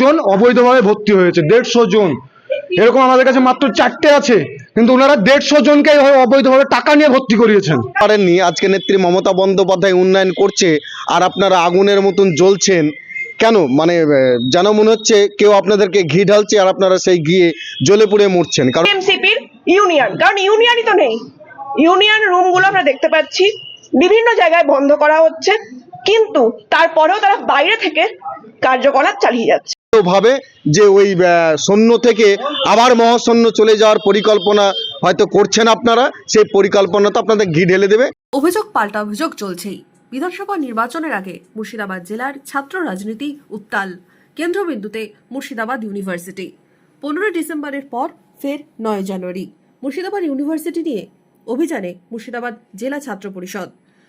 জন অবৈধভাবে ভর্তি হয়েছে, 150 জন। এরকম আমাদের কাছে মাত্র 4টে আছে, কিন্তু ওনারা 150 জনকে অবৈধভাবে টাকা নিয়ে ভর্তি করিয়েছেন। পারেননি। আজকে নেত্রী মমতা বন্দ্যোপাধ্যায় উন্নয়ন করছে আর আপনারা আগুনের মতন জ্বলছেন কেন? মানে যেন মনে হচ্ছে কেউ আপনাদেরকে ঘি ঢালছে আর আপনারা সেই ঘিয়ে জ্বলে পুড়ে মরছেন। কারণ এমসিপির ইউনিয়ন, কারণ ইউনিয়নই তো নেই। ইউনিয়ন রুমগুলো আমরা দেখতে পাচ্ছি বিভিন্ন জায়গায় বন্ধ করা হচ্ছে, কিন্তু তারপরেও তারা বাইরে থেকে কার্যকলাপ চালিয়ে যাচ্ছে ভাবে যে ওই সৈন্য থেকে আবার মহাশূন্য চলে যাওয়ার পরিকল্পনা হয়তো করছেন আপনারা, সেই পরিকল্পনা তো আপনাদের ঘি ঢেলে দেবে। অভিযোগ পাল্টা অভিযোগ চলছেই। বিধানসভা নির্বাচনের আগে মুর্শিদাবাদ জেলার ছাত্র রাজনীতি উত্তাল। কেন্দ্রবিন্দুতে মুর্শিদাবাদ ইউনিভার্সিটি। 15 ডিসেম্বরের পর ফের 9 জানুয়ারি মুর্শিদাবাদ ইউনিভার্সিটি নিয়ে অভিযানে মুর্শিদাবাদ জেলা ছাত্র পরিষদ।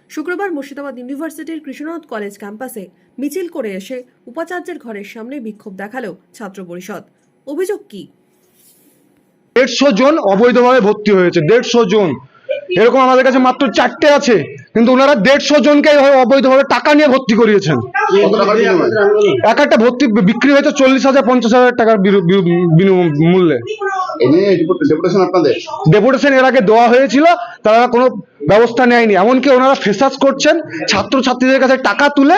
শুক্রবার মুর্শিদাবাদ ইউনিভার্সিটির কৃষ্ণনাথ কলেজ ক্যাম্পাসে মিছিল করে এসে উপাচার্যের ঘরের সামনে বিক্ষোভ দেখালো ছাত্র পরিষদ। অভিযোগ কি? 150 জন অবৈধভাবে ভর্তি হয়েছে, 150 জন। এরকম আমাদের কাছে মাত্র 4টে আছে, কিন্তু ওনারা 150 জনকে অবৈধভাবে টাকা নিয়ে ভর্তি করিয়েছেন। এক একটা ভর্তি বিক্রি হয়েছে 40,000 50,000 টাকার বিনিমূল্যে। ডেপুটেশন এর আগে দেওয়া হয়েছিল, তারা কোনো ব্যবস্থা নেয়নি। এমনকি ওনারা ফেসাস করছেন ছাত্রছাত্রীদের কাছে টাকা তুলে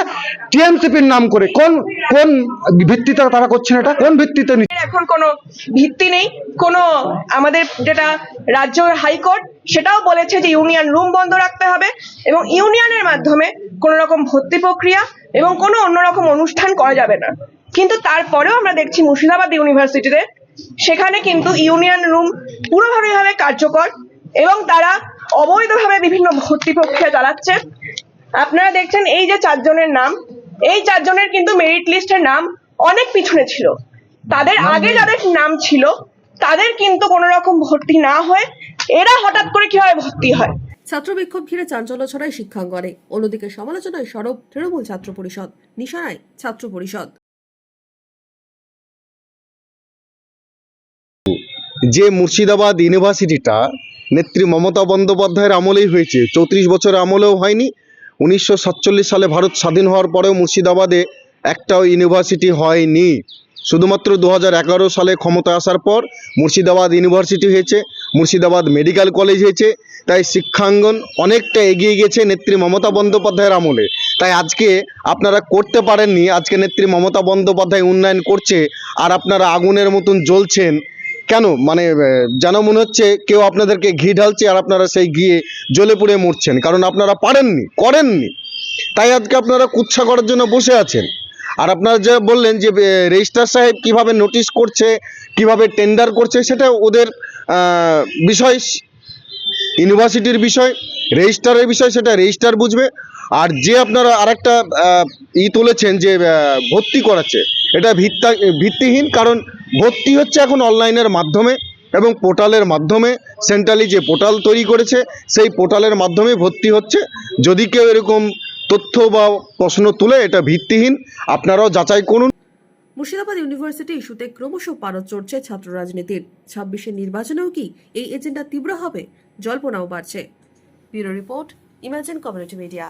টিএমসিপির নাম করে। কোন কোন ভিত্তিতে তারা করছেন এটা? কোন ভিত্তিতে? এখন কোনো ভিত্তি নেই। কোনো আমাদের যেটা রাজ্য হাইকোর্ট সেটাও বলেছে যে ইউনিয়ন রুম বন্ধ রাখতে হবে এবং ইউনিয়নের মাধ্যমে কোনো রকম ভর্তি প্রক্রিয়া এবং কোনো অন্যরকম অনুষ্ঠান করা যাবে না। কিন্তু তারপরেও আমরা দেখছি মুর্শিদাবাদ ইউনিভার্সিটিতে সেখানে কিন্তু ইউনিয়ন রুম পুরোপুরিভাবে কার্যকর এবং তারা অবৈধভাবে বিভিন্ন ভর্তি প্রক্রিয়া চালাচ্ছে। আপনারা দেখছেন এই যে 4 জনের নাম, এই 4 জনের কিন্তু মেরিট লিস্টের নাম অনেক পিছনে ছিল। তাদের আগে যাদের নাম ছিল তাদের কিন্তু কোনো রকম ভর্তি না হয়ে এরা হঠাৎ করে কিভাবে ভর্তি হয়? ছাত্র বিক্ষোভ ঘিরে চাঞ্চল্য ছড়ায় শিক্ষাঙ্গনে। অন্যদিকে সমালোচনায় সরব তৃণমূল ছাত্র পরিষদ, নিশানায় ছাত্র পরিষদ। যে মুর্শিদাবাদ ইউনিভার্সিটিটা নেত্রী মমতা বন্দ্যোপাধ্যায়ের আমলেই হয়েছে, 34 বছর আমলেও হয়নি। 1947 সালে ভারত স্বাধীন হওয়ার পরেও মুর্শিদাবাদে একটাও ইউনিভার্সিটি হয়নি। শুধুমাত্র 2011 সালে ক্ষমতা আসার পর মুর্শিদাবাদ ইউনিভার্সিটি হয়েছে, মুর্শিদাবাদ মেডিকেল কলেজ হয়েছে। তাই শিক্ষাঙ্গন অনেকটা এগিয়ে গেছে নেত্রী মমতা বন্দ্যোপাধ্যায়ের আমলে। তাই আজকে আপনারা করতে পারেননি। আজকে নেত্রী মমতা বন্দ্যোপাধ্যায় উন্নয়ন করছে আর আপনারা আগুনের মতন জ্বলছেন কেন? মানে যেন মনে হচ্ছে কেউ আপনাদেরকে ঘি ঢালছে আর আপনারা সেই ঘিয়ে জ্বলে পুড়ে মরছেন। কারণ আপনারা পারেননি, করেননি, তাই আজকে আপনারা কুৎসা করার জন্য বসে আছেন। আর আপনারা যে বললেন যে রেজিস্ট্রার সাহেব কিভাবে নোটিশ করছে, কিভাবে টেন্ডার করছে, সেটা ওদের বিষয়, ইউনিভার্সিটির বিষয়, রেজিস্ট্রারের বিষয়, সেটা রেজিস্ট্রার বুঝবে। আর যে আপনারা আরেকটা তুলেছেন যে ভর্তি করাচ্ছে, এটা ভিত্তিহীন। কারণ ভর্তি হচ্ছে এখন অনলাইনের মাধ্যমে এবং পোর্টালের মাধ্যমে। সেন্ট্রালি যে পোর্টাল তৈরি করেছে সেই পোর্টালের মাধ্যমে ভর্তি হচ্ছে। যদি কেউ এরকম তথ্য বা প্রশ্ন তুলে, এটা ভিত্তিহীন, আপনারাও যাচাই করুন। মুর্শিদাবাদ ইউনিভার্সিটি ইস্যুতে ক্রমশ পারদ চড়ছে ছাত্র রাজনীতির। 26-এর নির্বাচনেও কি এই এজেন্ডা তীব্র হবে? জল্পনাও বাড়ছে। Bureau report, imagine community media.